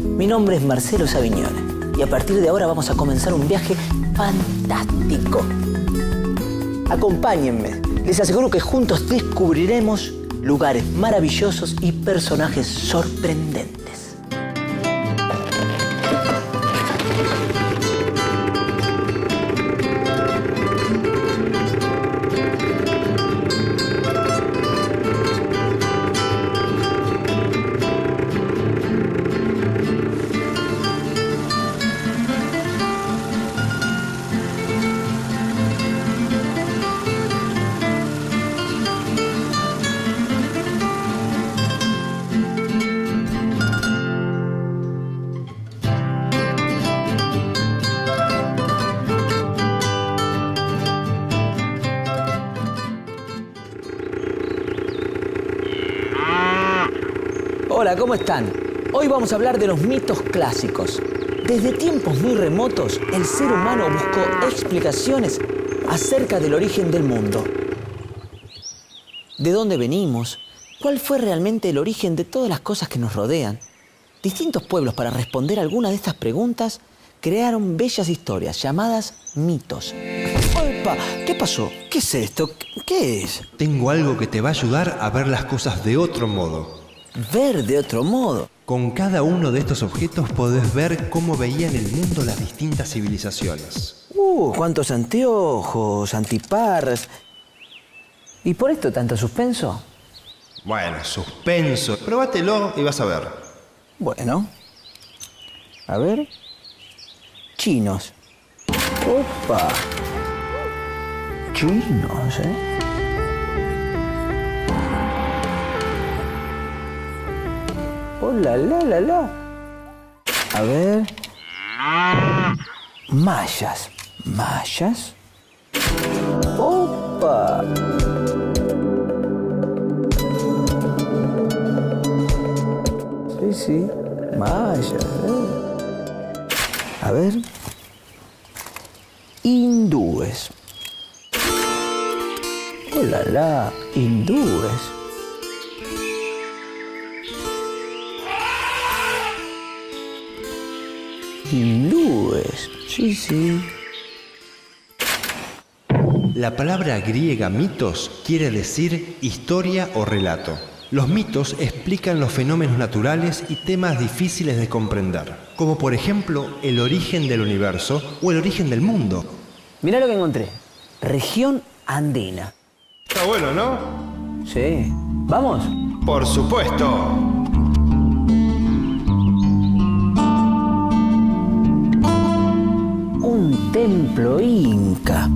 Mi nombre es Marcelo Savignone y a partir de ahora vamos a comenzar un viaje fantástico. Acompáñenme. Les aseguro que juntos descubriremos lugares maravillosos y personajes sorprendentes. Hola, ¿cómo están? Hoy vamos a hablar de los mitos clásicos. Desde tiempos muy remotos, el ser humano buscó explicaciones acerca del origen del mundo. ¿De dónde venimos? ¿Cuál fue realmente el origen de todas las cosas que nos rodean? Distintos pueblos, para responder algunas de estas preguntas, crearon bellas historias llamadas mitos. ¡Opa! ¿Qué pasó? ¿Qué es esto? ¿Qué es? Tengo algo que te va a ayudar a ver las cosas de otro modo. ¿Ver de otro modo? Con cada uno de estos objetos podés ver cómo veían el mundo las distintas civilizaciones. ¡Cuántos anteojos, antiparras! ¿Y por esto tanto suspenso? Bueno, suspenso. Próbatelo y vas a ver. Bueno. A ver. Chinos. ¡Opa! Chinos, ¿eh? ¡Oh, la, la, la, la! A ver. Mayas. ¿Mayas? ¡Opa! Sí. Mayas, A ver. Hindúes. ¡Oh, la, la! Hindúes. Hindúes, sí. La palabra griega mitos quiere decir historia o relato. Los mitos explican los fenómenos naturales y temas difíciles de comprender, como por ejemplo el origen del universo o el origen del mundo. Mirá lo que encontré. Región andina. Está bueno, ¿no? Sí. ¿Vamos? Por supuesto. Un templo inca.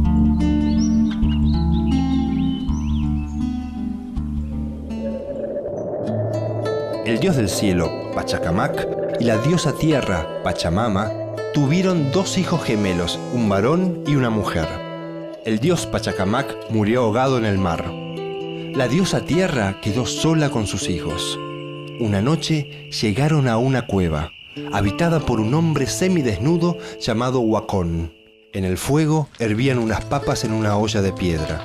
El dios del cielo, Pachacamac, y la diosa tierra, Pachamama, tuvieron dos hijos gemelos, un varón y una mujer. El dios Pachacamac murió ahogado en el mar. La diosa tierra quedó sola con sus hijos. Una noche llegaron a una cueva, habitada por un hombre semidesnudo llamado Huacón. En el fuego hervían unas papas en una olla de piedra.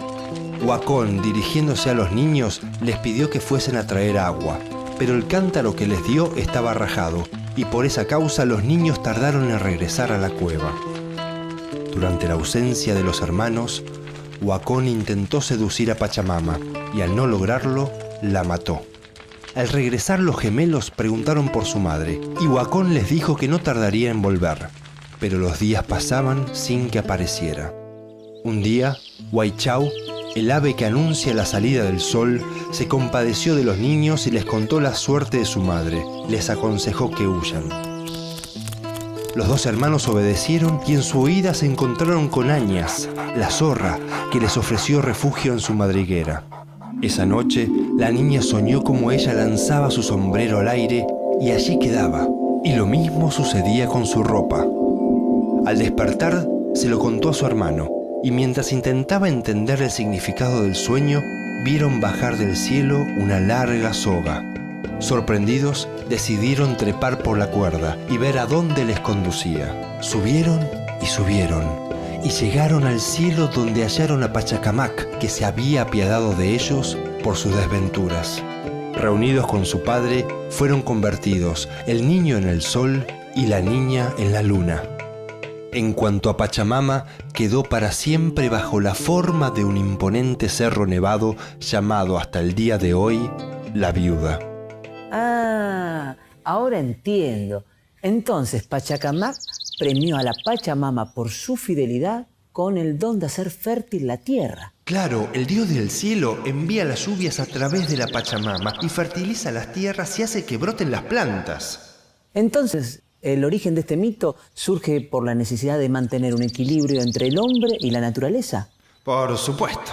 Huacón, dirigiéndose a los niños, les pidió que fuesen a traer agua, pero el cántaro que les dio estaba rajado, y por esa causa los niños tardaron en regresar a la cueva. Durante la ausencia de los hermanos, Huacón intentó seducir a Pachamama, y al no lograrlo, la mató. Al regresar los gemelos preguntaron por su madre, y Huacón les dijo que no tardaría en volver, pero los días pasaban sin que apareciera. Un día, Huaychau, el ave que anuncia la salida del sol, se compadeció de los niños y les contó la suerte de su madre. Les aconsejó que huyan. Los dos hermanos obedecieron y en su huida se encontraron con Añas, la zorra, que les ofreció refugio en su madriguera. Esa noche, la niña soñó como ella lanzaba su sombrero al aire y allí quedaba. Y lo mismo sucedía con su ropa. Al despertar, se lo contó a su hermano, y mientras intentaba entender el significado del sueño, vieron bajar del cielo una larga soga. Sorprendidos, decidieron trepar por la cuerda y ver a dónde les conducía. Subieron y subieron, y llegaron al cielo donde hallaron a Pachacamac, que se había apiadado de ellos por sus desventuras. Reunidos con su padre, fueron convertidos el niño en el sol y la niña en la luna. En cuanto a Pachamama, quedó para siempre bajo la forma de un imponente cerro nevado llamado hasta el día de hoy La Viuda. Ah, ahora entiendo. Entonces Pachacamac premió a la Pachamama por su fidelidad con el don de hacer fértil la tierra. Claro, el dios del cielo envía las lluvias a través de la Pachamama y fertiliza las tierras y hace que broten las plantas. Entonces, el origen de este mito surge por la necesidad de mantener un equilibrio entre el hombre y la naturaleza. Por supuesto.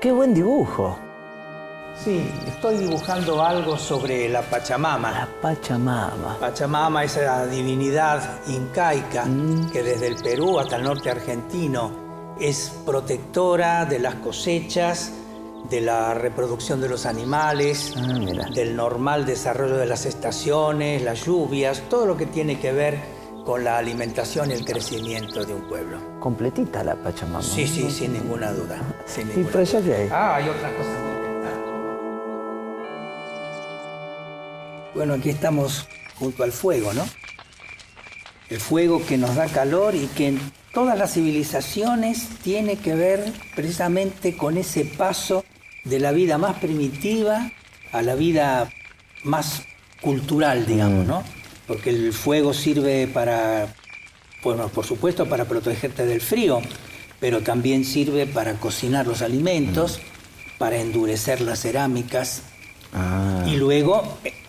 ¡Qué buen dibujo! Sí, estoy dibujando algo sobre la Pachamama. La Pachamama. Pachamama es la divinidad incaica que desde el Perú hasta el norte argentino es protectora de las cosechas, de la reproducción de los animales, del normal desarrollo de las estaciones, las lluvias, todo lo que tiene que ver con la alimentación y el crecimiento de un pueblo. Completita la Pachamama. Sí, sí, sin ninguna duda. Sin ¿Y ninguna por allá duda. qué hay? Hay otras cosas muy interesantes. Bueno, aquí estamos junto al fuego, ¿no? El fuego que nos da calor y que en todas las civilizaciones tiene que ver precisamente con ese paso de la vida más primitiva a la vida más cultural, digamos, ¿no? Porque el fuego sirve para, bueno, por supuesto, para protegerte del frío, pero también sirve para cocinar los alimentos, para endurecer las cerámicas. Y luego,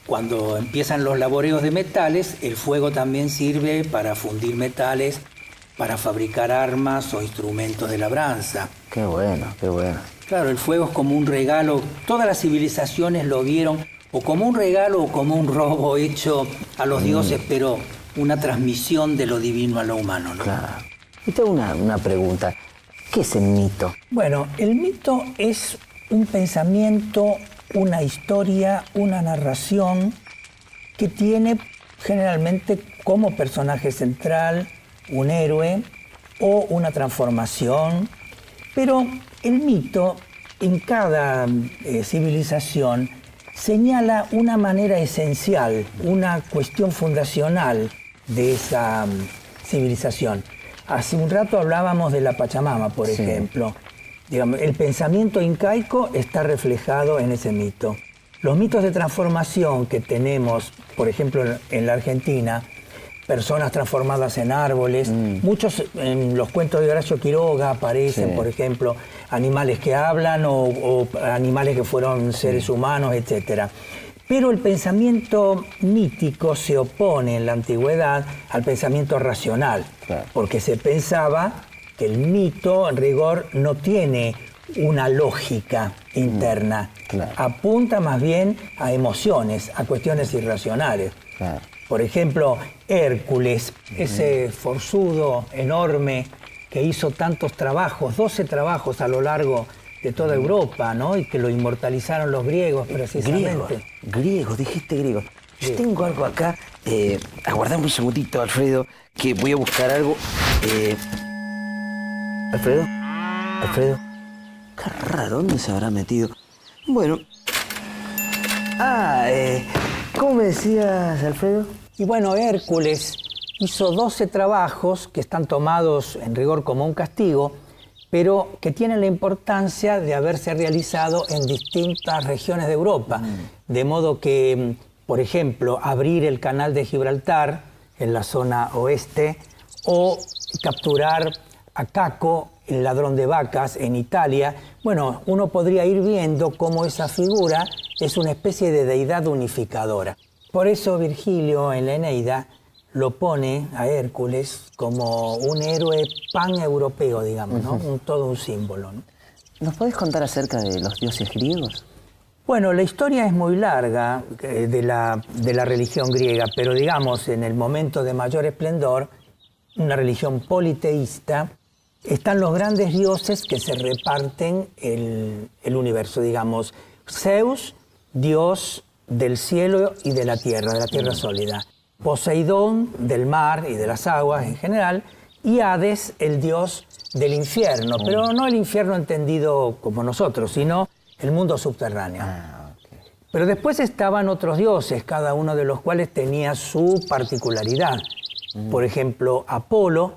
cuando empiezan los laboreos de metales, el fuego también sirve para fundir metales, para fabricar armas o instrumentos de labranza. Qué bueno, qué bueno. Claro, el fuego es como un regalo. Todas las civilizaciones lo vieron o como un regalo o como un robo hecho a los dioses, pero una transmisión de lo divino a lo humano, ¿no? Claro. Y tengo una pregunta. ¿Qué es el mito? Bueno, el mito es un pensamiento, una historia, una narración que tiene generalmente como personaje central un héroe o una transformación, pero el mito en cada civilización señala una manera esencial, una cuestión fundacional de esa civilización. Hace un rato hablábamos de la Pachamama, por ejemplo. Digamos, el pensamiento incaico está reflejado en ese mito. Los mitos de transformación que tenemos, por ejemplo, en la Argentina, personas transformadas en árboles, muchos en los cuentos de Horacio Quiroga aparecen, por ejemplo, animales que hablan o animales que fueron seres humanos, etc. Pero el pensamiento mítico se opone en la antigüedad al pensamiento racional, porque se pensaba que el mito, en rigor, no tiene una lógica interna. Apunta más bien a emociones, a cuestiones irracionales. Por ejemplo, Hércules, ese forzudo enorme que hizo tantos trabajos, 12 trabajos a lo largo de toda Europa, ¿no? Y que lo inmortalizaron los griegos, precisamente. Griegos, dijiste griegos. Yo tengo algo acá. Aguardame un segundito, Alfredo, que voy a buscar algo. Alfredo. Qué raro, ¿dónde se habrá metido? Bueno. ¿Cómo me decías, Alfredo? Y bueno, Hércules hizo 12 trabajos que están tomados en rigor como un castigo, pero que tienen la importancia de haberse realizado en distintas regiones de Europa. De modo que, por ejemplo, abrir el canal de Gibraltar en la zona oeste o capturar a Caco, el ladrón de vacas, en Italia. Bueno, uno podría ir viendo cómo esa figura es una especie de deidad unificadora. Por eso Virgilio en la Eneida lo pone a Hércules como un héroe paneuropeo, digamos, ¿no? Todo un símbolo, ¿no? ¿Nos podés contar acerca de los dioses griegos? Bueno, la historia es muy larga de la religión griega, pero digamos, en el momento de mayor esplendor, una religión politeísta, están los grandes dioses que se reparten el universo, digamos. Zeus, dios del cielo y de la tierra sólida. Poseidón, del mar y de las aguas en general. Y Hades, el dios del infierno, pero no el infierno entendido como nosotros, sino el mundo subterráneo. Pero después estaban otros dioses, cada uno de los cuales tenía su particularidad. Por ejemplo, Apolo,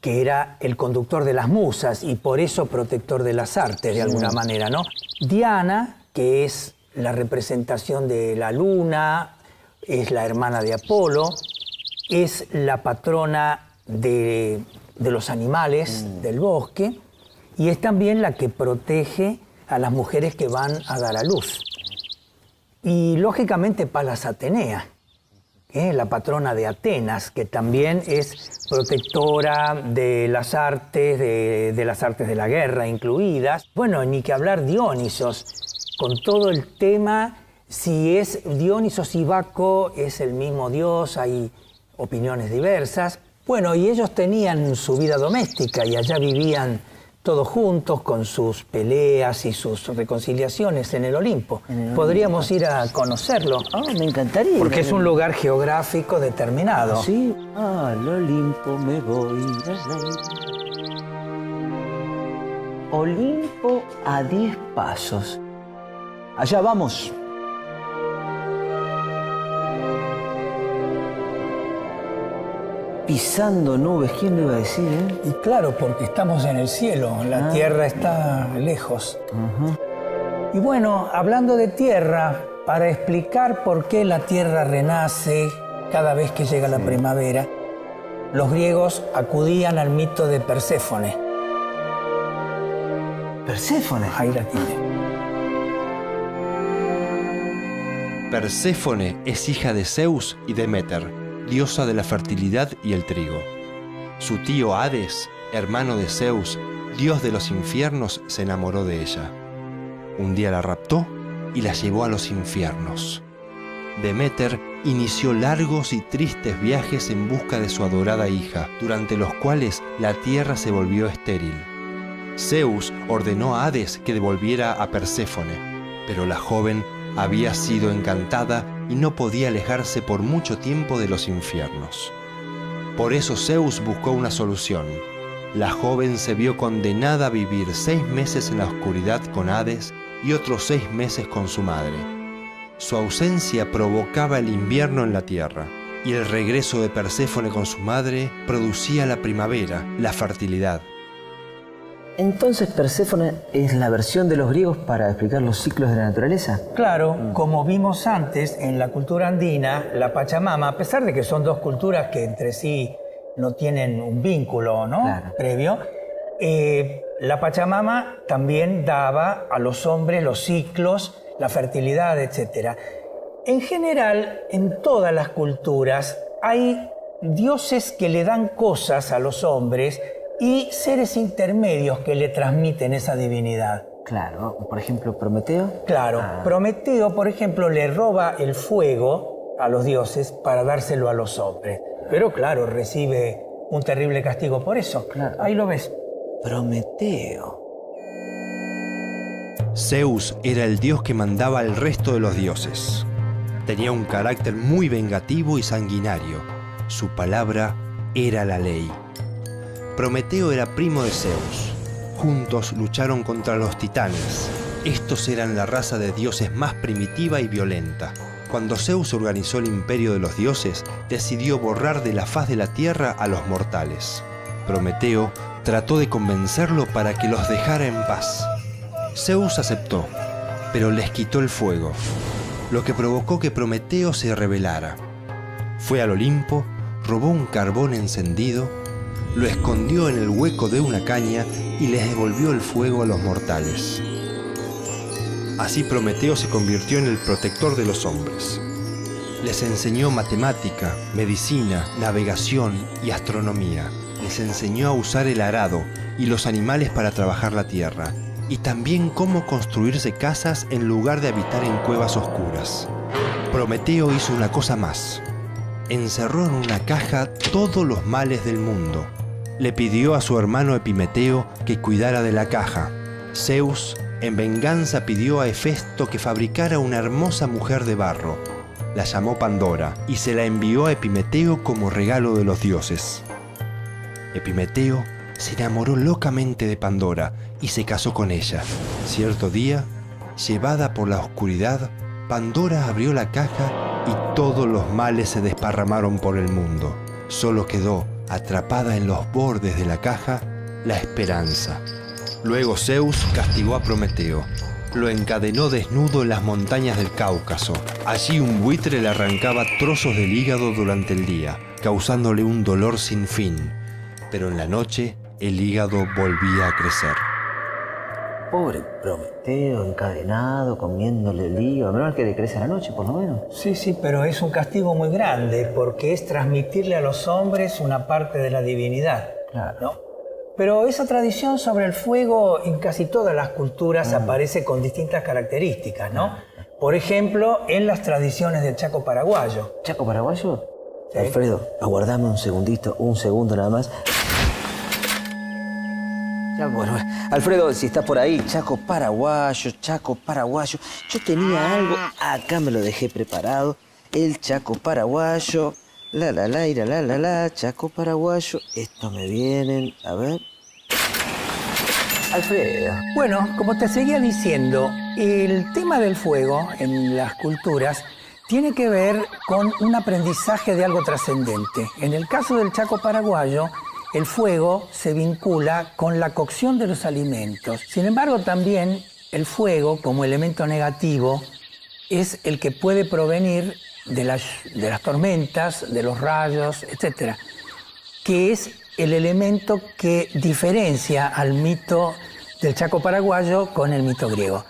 que era el conductor de las musas y por eso protector de las artes de alguna manera, ¿no? Diana, que es la representación de la luna, es la hermana de Apolo, es la patrona de los animales del bosque y es también la que protege a las mujeres que van a dar a luz. Y lógicamente Palas Atenea, la patrona de Atenas, que también es protectora de las artes, de las artes de la guerra incluidas. Bueno, ni que hablar Dionisos, con todo el tema, si es Dionisos y Baco es el mismo dios, hay opiniones diversas. Bueno, y ellos tenían su vida doméstica y allá vivían todos juntos con sus peleas y sus reconciliaciones en el Olimpo. Podríamos ir a conocerlo. Me encantaría. Porque es un lugar geográfico determinado. Sí, al Olimpo me voy. Olimpo a 10 pasos. Allá vamos. Pisando nubes, ¿quién lo iba a decir, Y claro, porque estamos en el cielo, la tierra está lejos. Y bueno, hablando de tierra, para explicar por qué la tierra renace cada vez que llega la primavera, los griegos acudían al mito de Perséfone. ¿Perséfone? Ahí la tiene. Perséfone es hija de Zeus y Deméter, diosa de la fertilidad y el trigo. Su tío Hades, hermano de Zeus, dios de los infiernos, se enamoró de ella. Un día la raptó y la llevó a los infiernos. Deméter inició largos y tristes viajes en busca de su adorada hija, durante los cuales la tierra se volvió estéril. Zeus ordenó a Hades que devolviera a Perséfone, pero la joven había sido encantada y no podía alejarse por mucho tiempo de los infiernos. Por eso Zeus buscó una solución. La joven se vio condenada a vivir 6 meses en la oscuridad con Hades y otros 6 meses con su madre. Su ausencia provocaba el invierno en la tierra, y el regreso de Perséfone con su madre producía la primavera, la fertilidad. Entonces, ¿Perséfone es la versión de los griegos para explicar los ciclos de la naturaleza? Claro, como vimos antes, en la cultura andina, la Pachamama, a pesar de que son dos culturas que entre sí no tienen un vínculo, ¿no? Previo, la Pachamama también daba a los hombres los ciclos, la fertilidad, etc. En general, en todas las culturas, hay dioses que le dan cosas a los hombres y seres intermedios que le transmiten esa divinidad. Claro, por ejemplo, Prometeo. Claro, Prometeo, por ejemplo, le roba el fuego a los dioses para dárselo a los hombres. Pero claro, recibe un terrible castigo por eso. Claro. Ahí lo ves. Prometeo. Zeus era el dios que mandaba al resto de los dioses. Tenía un carácter muy vengativo y sanguinario. Su palabra era la ley. Prometeo era primo de Zeus. Juntos lucharon contra los titanes. Estos eran la raza de dioses más primitiva y violenta. Cuando Zeus organizó el imperio de los dioses, decidió borrar de la faz de la tierra a los mortales. Prometeo trató de convencerlo para que los dejara en paz. Zeus aceptó, pero les quitó el fuego, lo que provocó que Prometeo se rebelara. Fue al Olimpo, robó un carbón encendido, lo escondió en el hueco de una caña y les devolvió el fuego a los mortales. Así Prometeo se convirtió en el protector de los hombres. Les enseñó matemática, medicina, navegación y astronomía. Les enseñó a usar el arado y los animales para trabajar la tierra, y también cómo construirse casas en lugar de habitar en cuevas oscuras. Prometeo hizo una cosa más. Encerró en una caja todos los males del mundo. le pidió a su hermano Epimeteo que cuidara de la caja. Zeus, en venganza, pidió a Hefesto que fabricara una hermosa mujer de barro. La llamó Pandora y se la envió a Epimeteo como regalo de los dioses. Epimeteo se enamoró locamente de Pandora y se casó con ella. Cierto día, llevada por la oscuridad, Pandora abrió la caja y todos los males se desparramaron por el mundo. Solo quedó, atrapada en los bordes de la caja, la esperanza. Luego Zeus castigó a Prometeo. Lo encadenó desnudo en las montañas del Cáucaso. Allí un buitre le arrancaba trozos del hígado durante el día, causándole un dolor sin fin. Pero en la noche, el hígado volvía a crecer. Pobre Prometeo, encadenado, comiéndole el hígado. Menos que le crece a la noche, por lo menos. Sí, pero es un castigo muy grande porque es transmitirle a los hombres una parte de la divinidad. Claro. ¿No? Pero esa tradición sobre el fuego en casi todas las culturas aparece con distintas características, ¿no? Por ejemplo, en las tradiciones del Chaco paraguayo. ¿Chaco paraguayo? Sí. Alfredo, aguardame un segundito, un segundo nada más. Ya, bueno, Alfredo, si estás por ahí, Chaco paraguayo. Yo tenía algo, acá me lo dejé preparado. El Chaco paraguayo. Chaco paraguayo. Esto me vienen, a ver. Alfredo. Bueno, como te seguía diciendo, el tema del fuego en las culturas tiene que ver con un aprendizaje de algo trascendente. En el caso del Chaco paraguayo, el fuego se vincula con la cocción de los alimentos. Sin embargo, también el fuego, como elemento negativo, es el que puede provenir de las tormentas, de los rayos, etc., que es el elemento que diferencia al mito del Chaco paraguayo con el mito griego.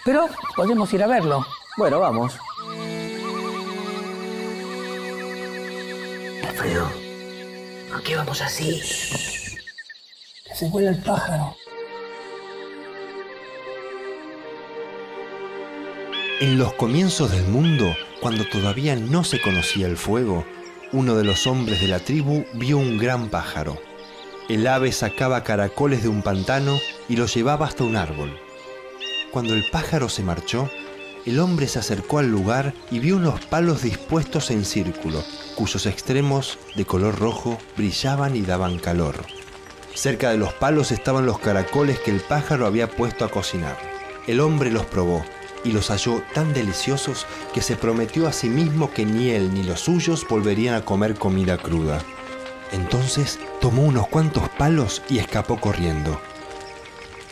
Pero podemos ir a verlo. Bueno, vamos. Alfredo, ¿por qué vamos así? Que se vuela el pájaro. En los comienzos del mundo, cuando todavía no se conocía el fuego, uno de los hombres de la tribu vio un gran pájaro. El ave sacaba caracoles de un pantano y los llevaba hasta un árbol. Cuando el pájaro se marchó, el hombre se acercó al lugar y vio unos palos dispuestos en círculo, cuyos extremos, de color rojo, brillaban y daban calor. Cerca de los palos estaban los caracoles que el pájaro había puesto a cocinar. El hombre los probó y los halló tan deliciosos que se prometió a sí mismo que ni él ni los suyos volverían a comer comida cruda. Entonces tomó unos cuantos palos y escapó corriendo.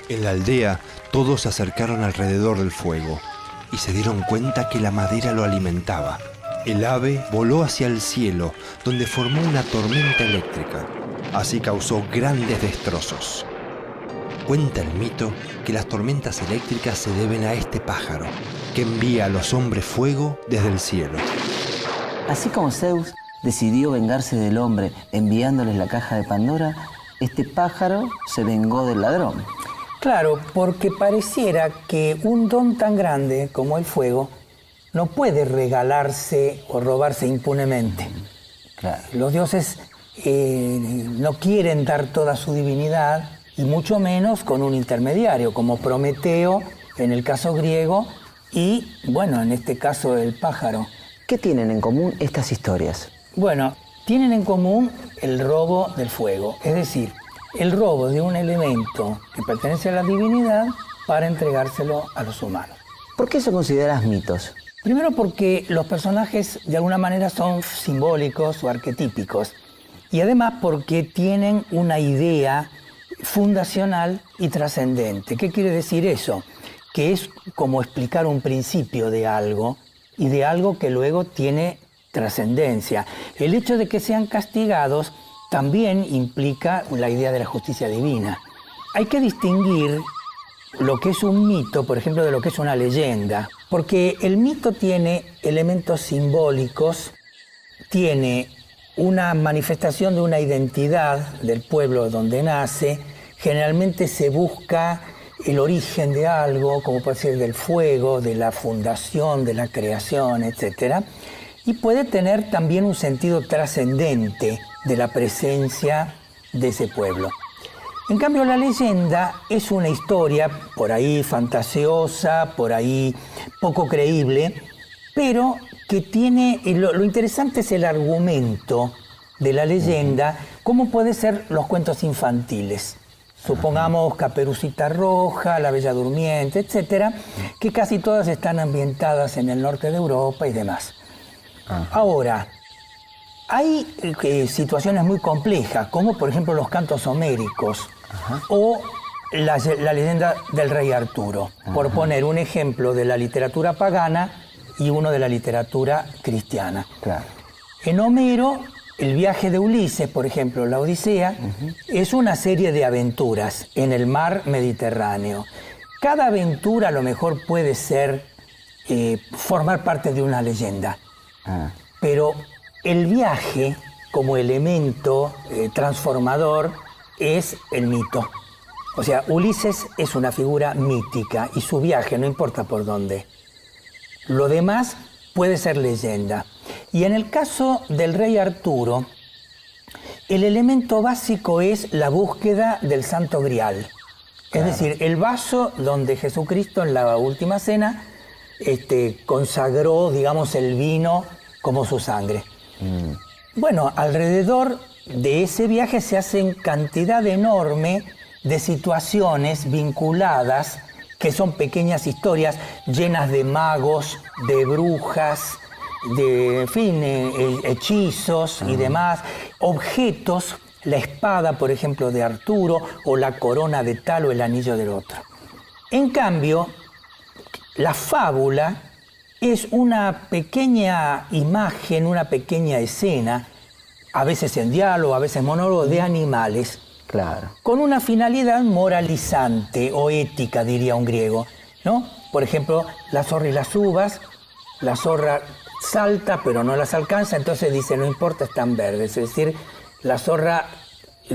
En la aldea todos se acercaron alrededor del fuego y se dieron cuenta que la madera lo alimentaba. El ave voló hacia el cielo, donde formó una tormenta eléctrica. Así causó grandes destrozos. Cuenta el mito que las tormentas eléctricas se deben a este pájaro, que envía a los hombres fuego desde el cielo. Así como Zeus decidió vengarse del hombre enviándoles la caja de Pandora, este pájaro se vengó del ladrón. Claro, porque pareciera que un don tan grande como el fuego no puede regalarse o robarse impunemente. Claro. Los dioses no quieren dar toda su divinidad, y mucho menos con un intermediario, como Prometeo, en el caso griego, y, bueno, en este caso el pájaro. ¿Qué tienen en común estas historias? Bueno, tienen en común el robo del fuego, es decir, el robo de un elemento que pertenece a la divinidad para entregárselo a los humanos. ¿Por qué se consideran mitos? Primero porque los personajes de alguna manera son simbólicos o arquetípicos, y además porque tienen una idea fundacional y trascendente. ¿Qué quiere decir eso? Que es como explicar un principio de algo y de algo que luego tiene trascendencia. El hecho de que sean castigados también implica la idea de la justicia divina. Hay que distinguir lo que es un mito, por ejemplo, de lo que es una leyenda, porque el mito tiene elementos simbólicos, tiene una manifestación de una identidad del pueblo donde nace. Generalmente se busca el origen de algo, como puede ser del fuego, de la fundación, de la creación, etc. Y puede tener también un sentido trascendente de la presencia de ese pueblo. En cambio, la leyenda es una historia por ahí fantasiosa, por ahí poco creíble, pero que tiene, lo interesante es el argumento de la leyenda, como puede ser los cuentos infantiles. Supongamos Caperucita Roja, La Bella Durmiente, etcétera, que casi todas están ambientadas en el norte de Europa y demás. Ahora, hay situaciones muy complejas, como por ejemplo los cantos homéricos o la leyenda del rey Arturo, por poner un ejemplo de la literatura pagana y uno de la literatura cristiana. Claro. En Homero, el viaje de Ulises, por ejemplo, la Odisea, es una serie de aventuras en el mar Mediterráneo. Cada aventura a lo mejor puede ser, formar parte de una leyenda, pero el viaje como elemento transformador es el mito. O sea, Ulises es una figura mítica y su viaje, no importa por dónde. Lo demás puede ser leyenda. Y en el caso del rey Arturo, el elemento básico es la búsqueda del Santo Grial. Es decir, el vaso donde Jesucristo en la última cena consagró, digamos, el vino como su sangre. Bueno, alrededor de ese viaje se hacen cantidad enorme de situaciones vinculadas, que son pequeñas historias llenas de magos, de brujas, de, en fin, hechizos y demás, objetos, la espada, por ejemplo, de Arturo, o la corona de tal o el anillo del otro. En cambio, la fábula es una pequeña imagen, una pequeña escena, a veces en diálogo, a veces monólogo, de animales. Claro. Con una finalidad moralizante o ética, diría un griego, ¿no? Por ejemplo, la zorra y las uvas, la zorra salta pero no las alcanza, entonces dice, no importa, están verdes. Es decir, la zorra,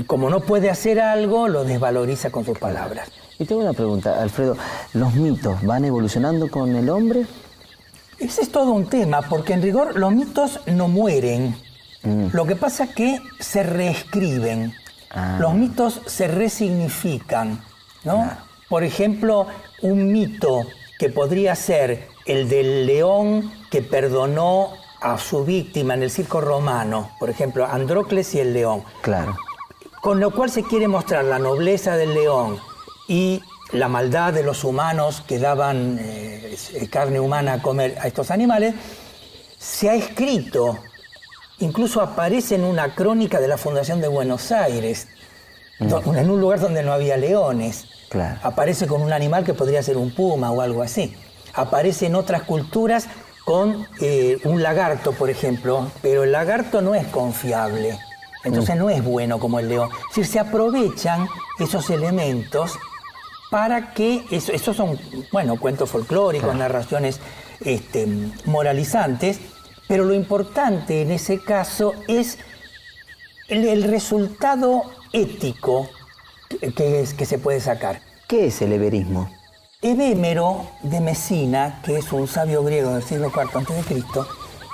como no puede hacer algo, lo desvaloriza con sus palabras. Y tengo una pregunta, Alfredo, ¿los mitos van evolucionando con el hombre? Ese es todo un tema, porque en rigor los mitos no mueren. Lo que pasa es que se reescriben. Los mitos se resignifican, ¿no? Claro. Por ejemplo, un mito que podría ser el del león que perdonó a su víctima en el circo romano, por ejemplo, Andrócles y el león. Claro. Con lo cual se quiere mostrar la nobleza del león y la maldad de los humanos que daban carne humana a comer a estos animales. Se ha escrito, incluso aparece en una crónica de la Fundación de Buenos Aires, en un lugar donde no había leones. Claro. Aparece con un animal que podría ser un puma o algo así. Aparece en otras culturas con un lagarto, por ejemplo, pero el lagarto no es confiable, entonces no es bueno como el león. Es decir, se aprovechan esos elementos para que, esos son, bueno, cuentos folclóricos, claro, narraciones moralizantes, pero lo importante en ese caso es el resultado ético que se puede sacar. ¿Qué es el everismo? Evemero de Mesina, que es un sabio griego del siglo IV a.C.,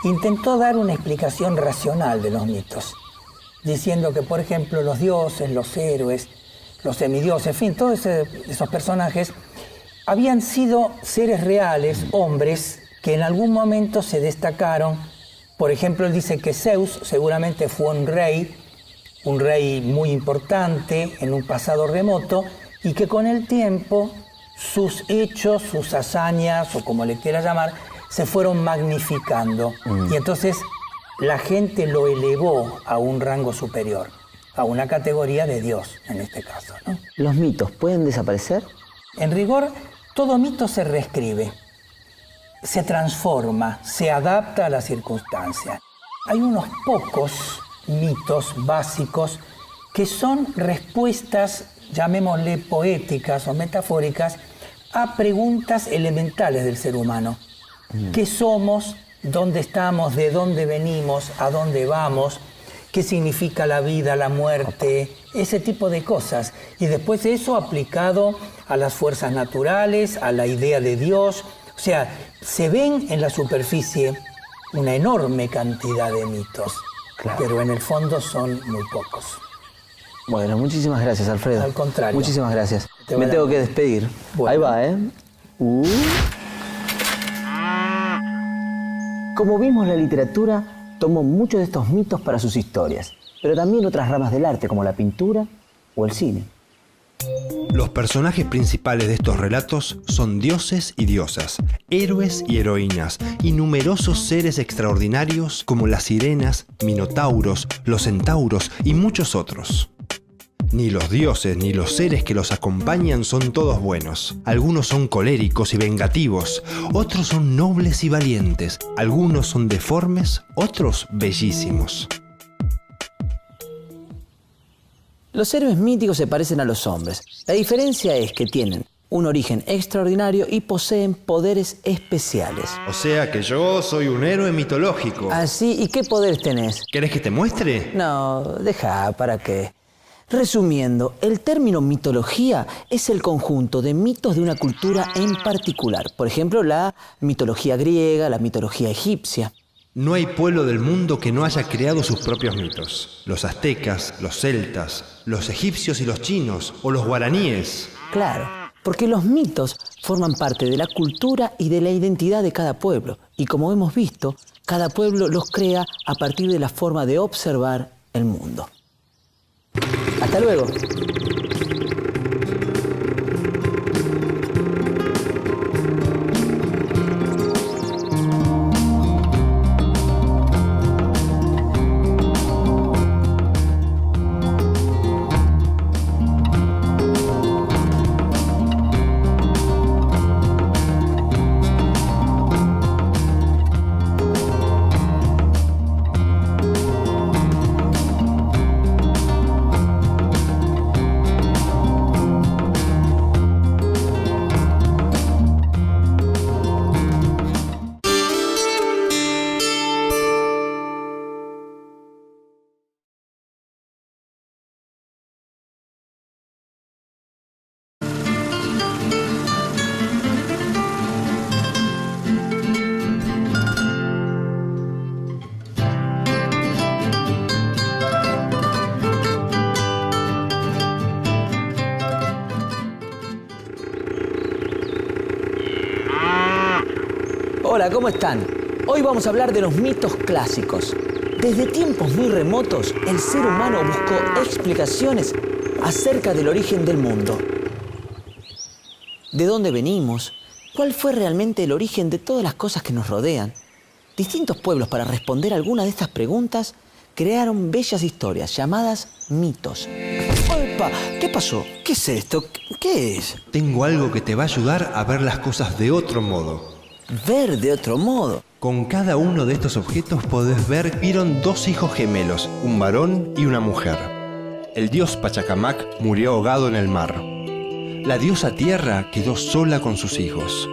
intentó dar una explicación racional de los mitos, diciendo que, por ejemplo, los dioses, los héroes, los semidioses, en fin, todos esos personajes habían sido seres reales, hombres, que en algún momento se destacaron. Por ejemplo, él dice que Zeus seguramente fue un rey muy importante en un pasado remoto, y que con el tiempo sus hechos, sus hazañas, o como le quiera llamar, se fueron magnificando. Y entonces la gente lo elevó a un rango superior, a una categoría de Dios, en este caso, ¿no? ¿Los mitos pueden desaparecer? En rigor, todo mito se reescribe, se transforma, se adapta a las circunstancias. Hay unos pocos mitos básicos que son respuestas, llamémosle poéticas o metafóricas, a preguntas elementales del ser humano. ¿Qué somos? ¿Dónde estamos? ¿De dónde venimos? ¿A dónde vamos? ¿Qué significa la vida, la muerte? Ese tipo de cosas. Y después eso aplicado a las fuerzas naturales, a la idea de Dios. O sea, se ven en la superficie una enorme cantidad de mitos, claro, pero en el fondo son muy pocos. Bueno, muchísimas gracias, Alfredo. Al contrario. Muchísimas gracias. Te Me va tengo la- que despedir. Bueno. Ahí va, ¿eh? Como vimos, la literatura tomó muchos de estos mitos para sus historias, pero también otras ramas del arte, como la pintura o el cine. Los personajes principales de estos relatos son dioses y diosas, héroes y heroínas, y numerosos seres extraordinarios como las sirenas, minotauros, los centauros y muchos otros. Ni los dioses ni los seres que los acompañan son todos buenos. Algunos son coléricos y vengativos, otros son nobles y valientes, algunos son deformes, otros bellísimos. Los héroes míticos se parecen a los hombres. La diferencia es que tienen un origen extraordinario y poseen poderes especiales. O sea que yo soy un héroe mitológico. Así, ¿y qué poderes tenés? ¿Querés que te muestre? No, deja, ¿para qué? Resumiendo, el término mitología es el conjunto de mitos de una cultura en particular. Por ejemplo, la mitología griega, la mitología egipcia. No hay pueblo del mundo que no haya creado sus propios mitos. Los aztecas, los celtas, los egipcios y los chinos, o los guaraníes. Claro, porque los mitos forman parte de la cultura y de la identidad de cada pueblo. Y como hemos visto, cada pueblo los crea a partir de la forma de observar el mundo. Hasta luego. Hola, ¿cómo están? Hoy vamos a hablar de los mitos clásicos. Desde tiempos muy remotos, el ser humano buscó explicaciones acerca del origen del mundo. ¿De dónde venimos? ¿Cuál fue realmente el origen de todas las cosas que nos rodean? Distintos pueblos, para responder algunas de estas preguntas, crearon bellas historias llamadas mitos. ¡Opa! ¿Qué pasó? ¿Qué es esto? ¿Qué es? Tengo algo que te va a ayudar a ver las cosas de otro modo. Ver de otro modo. Con cada uno de estos objetos podés ver, vieron dos hijos gemelos, un varón y una mujer. El dios Pachacamac murió ahogado en el mar. La diosa Tierra quedó sola con sus hijos.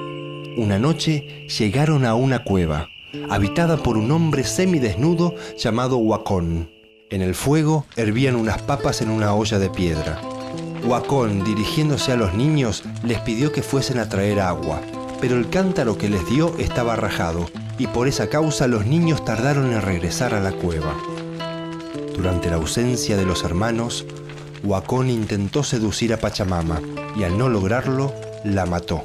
Una noche llegaron a una cueva, habitada por un hombre semidesnudo llamado Huacón. En el fuego hervían unas papas en una olla de piedra. Huacón, dirigiéndose a los niños, les pidió que fuesen a traer agua, pero el cántaro que les dio estaba rajado, y por esa causa los niños tardaron en regresar a la cueva. Durante la ausencia de los hermanos, Huacón intentó seducir a Pachamama, y al no lograrlo, la mató.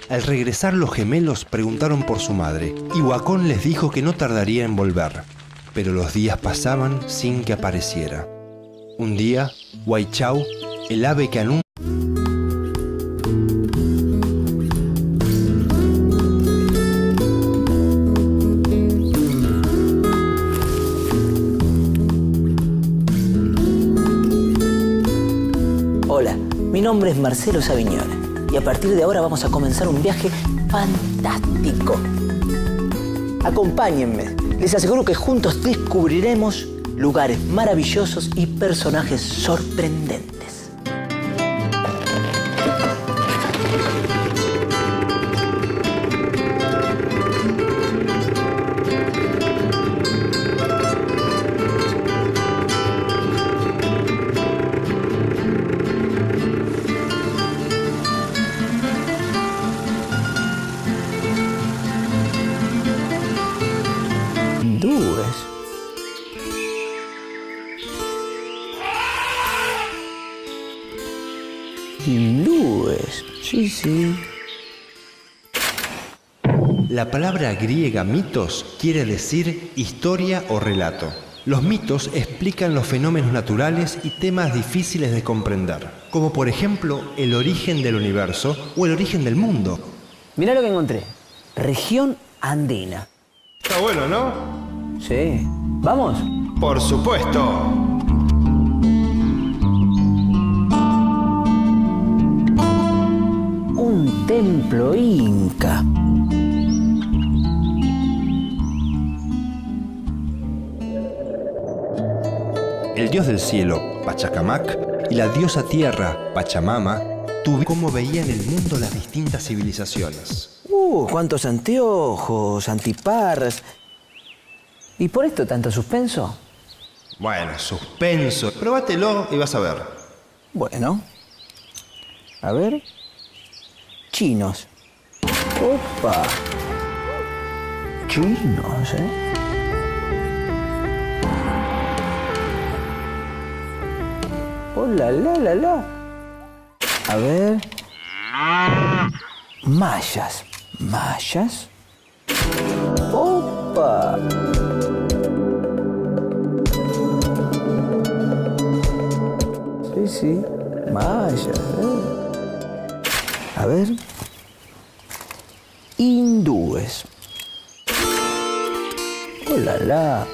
Al regresar los gemelos preguntaron por su madre, y Huacón les dijo que no tardaría en volver, pero los días pasaban sin que apareciera. Un día, Huaychau, el ave que anuncia Hola, mi nombre es Marcelo Savignone y a partir de ahora vamos a comenzar un viaje fantástico. Acompáñenme, les aseguro que juntos descubriremos lugares maravillosos y personajes sorprendentes. Hindúes. Hindúes. Sí, sí. La palabra griega mitos quiere decir historia o relato. Los mitos explican los fenómenos naturales y temas difíciles de comprender, como por ejemplo el origen del universo o el origen del mundo. Mirá lo que encontré. Región andina. Está bueno, ¿no? Sí. ¿Vamos? Por supuesto. Un templo inca. El dios del cielo, Pachacamac, y la diosa tierra, Pachamama, tuvieron cómo veían el mundo las distintas civilizaciones. Cuántos anteojos, antiparras. ¿Y por esto tanto suspenso? Bueno, suspenso. Próbatelo y vas a ver. Bueno. A ver. Chinos. Opa. Chinos, ¿eh? Oh, la. A ver. Mayas. Mayas. Opa. Sí. Mayas. A ver. Hindúes. Oh, la.